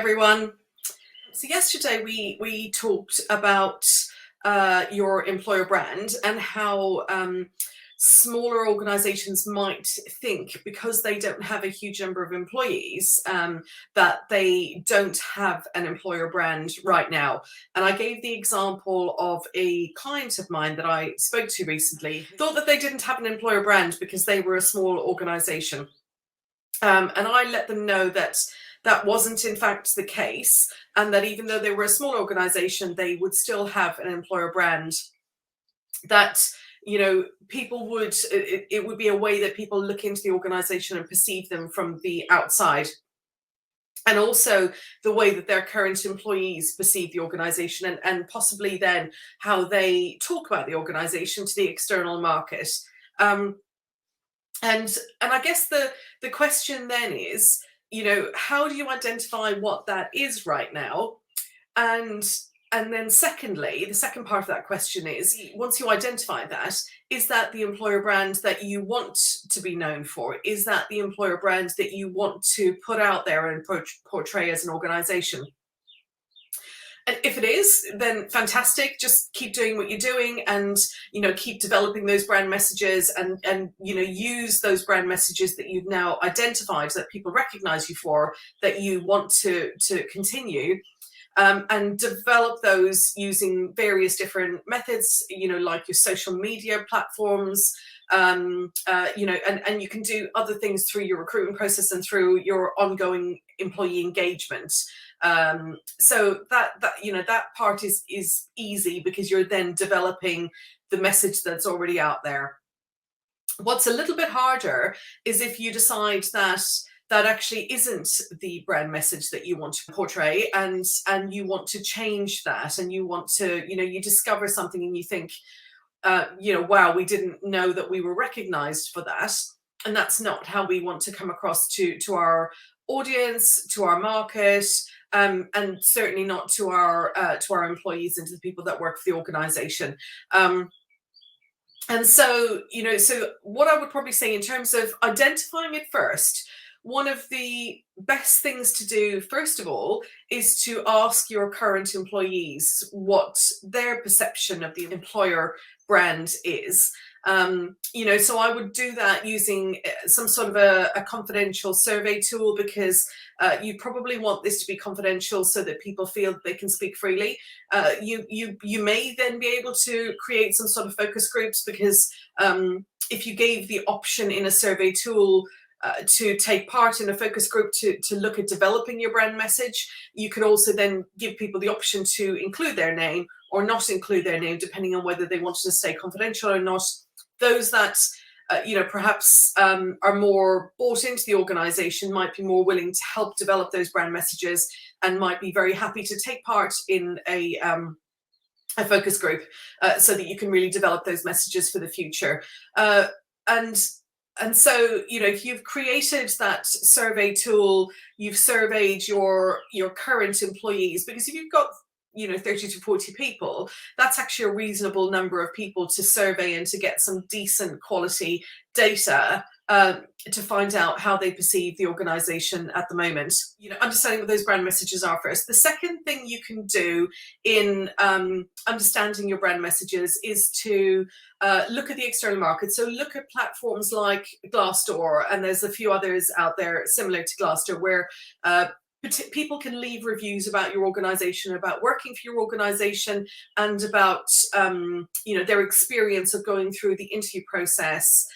everyone. So yesterday we talked about your employer brand and how smaller organizations might think, because they don't have a huge number of employees, that they don't have an employer brand right now. And I gave the example of a client of mine that I spoke to recently, thought that they didn't have an employer brand because they were a small organization. And I let them know that that wasn't in fact the case, and that even though they were a small organization, they would still have an employer brand. That, you know, people would, it would be a way that people look into the organization and perceive them from the outside. And also the way that their current employees perceive the organization, and possibly then how they talk about the organization to the external market. And I guess the question then is, you know, how do you identify what that is right now? And then secondly, the second part of that question is, once you identify that, is that the employer brand that you want to be known for? Is that the employer brand that you want to put out there and portray as an organization? And if it is, then fantastic. Just keep doing what you're doing, and, you know, keep developing those brand messages, and you know, use those brand messages that you've now identified, that people recognize you for, that you want to continue. And develop those using various different methods, you know, like your social media platforms, you know, and you can do other things through your recruitment process and through your ongoing employee engagement. So that you know, that part is easy, because you're then developing the message that's already out there. What's a little bit harder is if you decide that that actually isn't the brand message that you want to portray, and you want to change that, and you want to, you know, you discover something and you think, you know, wow, we didn't know that we were recognized for that. And that's not how we want to come across to our audience, to our market, and certainly not to our employees and to the people that work for the organization. And so, you know, so what I would probably say in terms of identifying it first, one of the best things to do, first of all, is to ask your current employees what their perception of the employer brand is. You know, so I would do that using some sort of a confidential survey tool, because you probably want this to be confidential so that people feel they can speak freely. You may then be able to create some sort of focus groups, because if you gave the option in a survey tool to take part in a focus group to look at developing your brand message, you could also then give people the option to include their name or not include their name, depending on whether they wanted to stay confidential or not. Those that you know, perhaps are more bought into the organization might be more willing to help develop those brand messages, and might be very happy to take part in a focus group, so that you can really develop those messages for the future. And so, you know, if you've created that survey tool, you've surveyed your current employees, because if you've got, you know, 30 to 40 people, that's actually a reasonable number of people to survey and to get some decent quality data to find out how they perceive the organization at the moment. You know, understanding what those brand messages are first. The second thing you can do in understanding your brand messages is to look at the external market. So look at platforms like Glassdoor, and there's a few others out there similar to Glassdoor, where people can leave reviews about your organization, about working for your organization, and about you know, their experience of going through the interview process,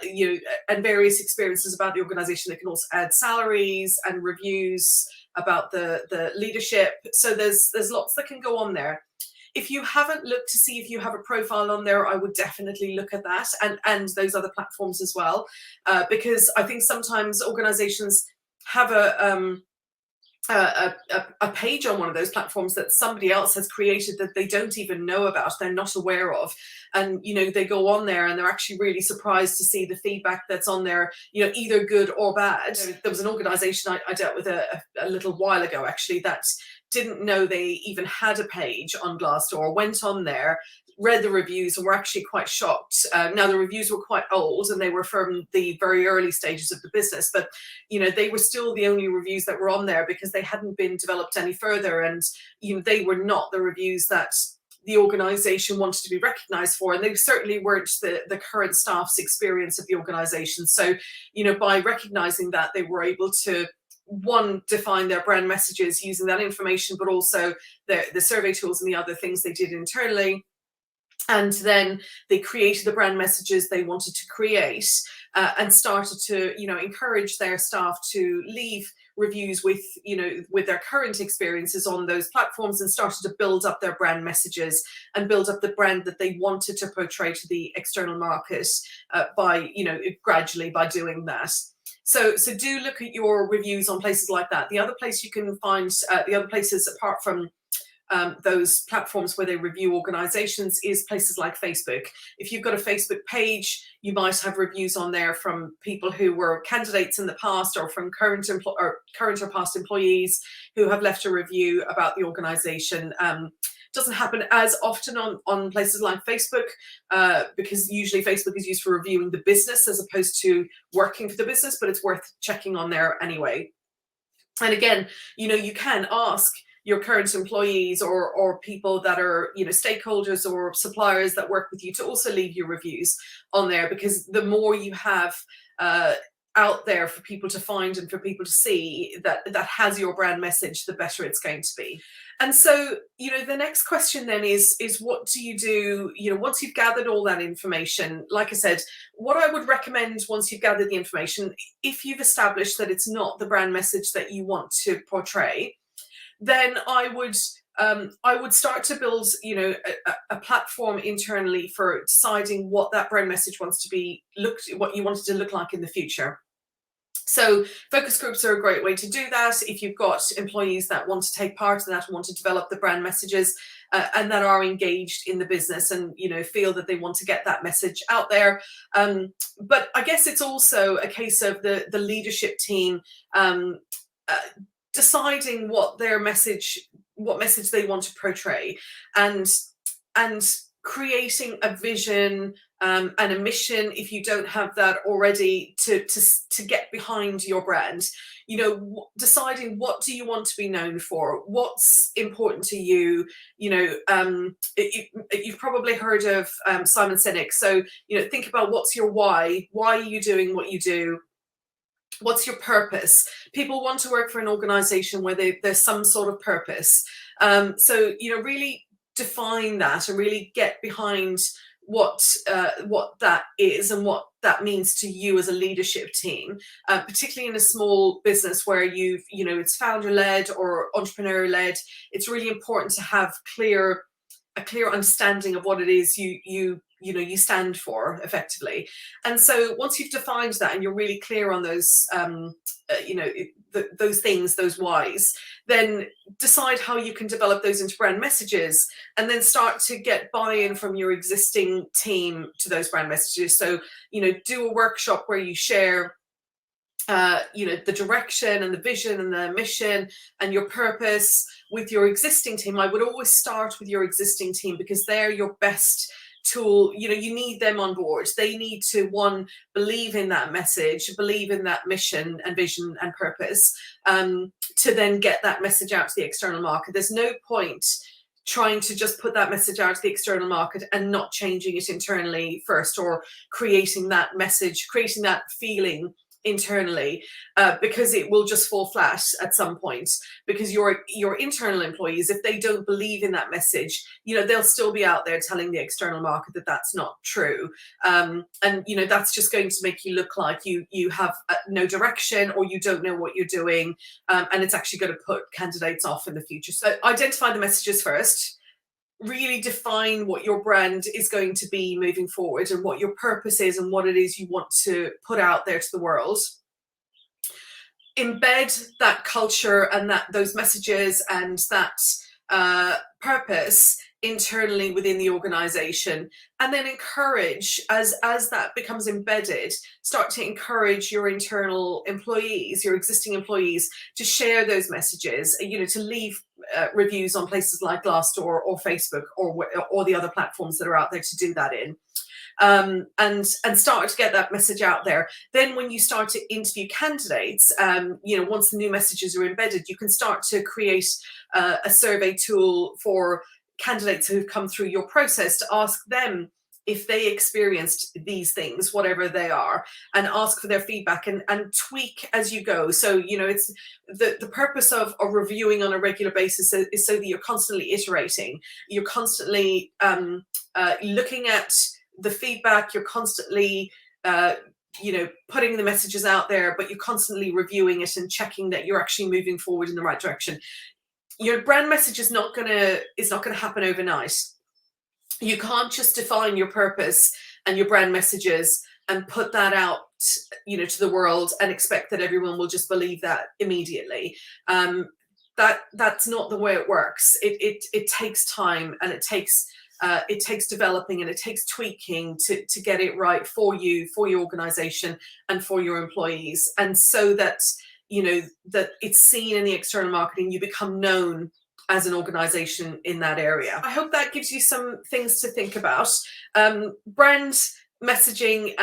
you know, and various experiences about the organization. They can also add salaries and reviews about the leadership. So there's lots that can go on there. If you haven't looked to see if you have a profile on there, I would definitely look at that, and those other platforms as well, because I think sometimes organizations have a page on one of those platforms that somebody else has created that they don't even know about, they're not aware of. And, you know, they go on there and they're actually really surprised to see the feedback that's on there, you know, either good or bad. There was an organization I dealt with a little while ago, actually, that didn't know they even had a page on Glassdoor, went on there, read the reviews and were actually quite shocked. Now the reviews were quite old and they were from the very early stages of the business, but they were still the only reviews that were on there because they hadn't been developed any further, and they were not the reviews that the organization wanted to be recognized for, and they certainly weren't the current staff's experience of the organization. So by recognizing that, they were able to, one, define their brand messages using that information, but also the survey tools and the other things they did internally. And then they created the brand messages they wanted to create, and started to encourage their staff to leave reviews with their current experiences on those platforms, and started to build up their brand messages and build up the brand that they wanted to portray to the external market, by gradually by doing that. So do look at your reviews on places like that. The other place you can find, the other places apart from those platforms where they review organizations, is places like Facebook. If you've got a Facebook page, you might have reviews on there from people who were candidates in the past, or from current or past employees who have left a review about the organization. Doesn't happen as often on places like Facebook, because usually Facebook is used for reviewing the business as opposed to working for the business, but it's worth checking on there anyway. And again, you can ask your current employees or people that are stakeholders or suppliers that work with you to also leave your reviews on there, because the more you have out there for people to find and for people to see that has your brand message, the better it's going to be. And so the next question then is what do you do once you've gathered all that information? Like I said, what I would recommend once you've gathered the information, if you've established that it's not the brand message that you want to portray, then I would start to build a platform internally for deciding what that brand message wants to be, what you want it to look like in the future. So focus groups are a great way to do that. If you've got employees that want to take part in that and want to develop the brand messages, and that are engaged in the business and feel that they want to get that message out there. But I guess it's also a case of the leadership team deciding what message they want to portray, and creating a vision and a mission, if you don't have that already, to get behind your brand. Deciding what do you want to be known for, what's important to you. You've probably heard of Simon Sinek. So think about what's your why are you doing what you do. What's your purpose? People want to work for an organization where there's some sort of purpose. So really define that and really get behind what that is and what that means to you as a leadership team, particularly in a small business where it's founder-led or entrepreneur-led. It's really important to have a clear understanding of what it is you stand for effectively. And so once you've defined that and you're really clear on those those things, those whys, then decide how you can develop those into brand messages, and then start to get buy-in from your existing team to those brand messages. So do a workshop where you share the direction and the vision and the mission and your purpose with your existing team. I would always start with your existing team, because they're your best tool. You need them on board. They need to, one, believe in that message, believe in that mission and vision and purpose, to then get that message out to the external market. There's no point trying to just put that message out to the external market and not changing it internally first, or creating that message, creating that feeling internally, because it will just fall flat at some point. Because your internal employees, if they don't believe in that message, they'll still be out there telling the external market that that's not true, and that's just going to make you look like you have no direction, or you don't know what you're doing, and it's actually going to put candidates off in the future. So identify the messages first. Really define what your brand is going to be moving forward, and what your purpose is, and what it is you want to put out there to the world. Embed that culture and those messages and that purpose internally within the organization, and then encourage, as that becomes embedded, start to encourage your internal employees, your existing employees, to share those messages, you know, to leave reviews on places like Glassdoor or Facebook or the other platforms that are out there to do that in. And start to get that message out there. Then when you start to interview candidates, you know, once the new messages are embedded, you can start to create a survey tool for candidates who've come through your process to ask them if they experienced these things, whatever they are, and ask for their feedback and tweak as you go. So, you know, it's the purpose of reviewing on a regular basis is so that you're constantly iterating, you're constantly looking at the feedback, you're constantly you know, putting the messages out there, but you're constantly reviewing it and checking that you're actually moving forward in the right direction. Your brand message is not gonna happen overnight. You can't just define your purpose and your brand messages and put that out, you know, to the world and expect that everyone will just believe that immediately. That's not the way it works. It takes time, and it takes developing, and it takes tweaking to get it right for you, for your organization, and for your employees, and so that, you know, that it's seen in the external marketing, you become known as an organization in that area. I hope that gives you some things to think about. Brand messaging,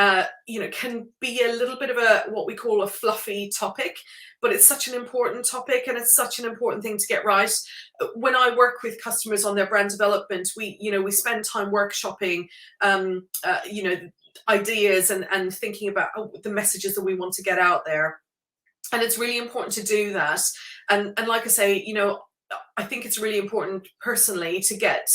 you know, can be a little bit of what we call a fluffy topic, but it's such an important topic, and it's such an important thing to get right. When I work with customers on their brand development, we spend time workshopping, you know, ideas and thinking about the messages that we want to get out there. And it's really important to do that. And like I say, you know, I think it's really important personally to get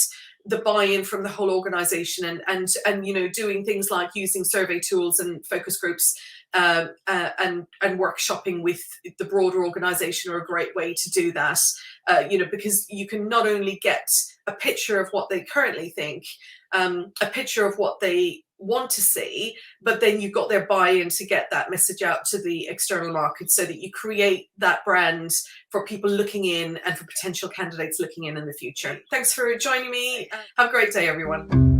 the buy-in from the whole organization, and you know, doing things like using survey tools and focus groups and workshopping with the broader organization are a great way to do that. You know, because you can not only get a picture of what they currently think, a picture of what they want to see, but then you've got their buy-in to get that message out to the external market, so that you create that brand for people looking in and for potential candidates looking in the future. Thanks for joining me. Have a great day, everyone.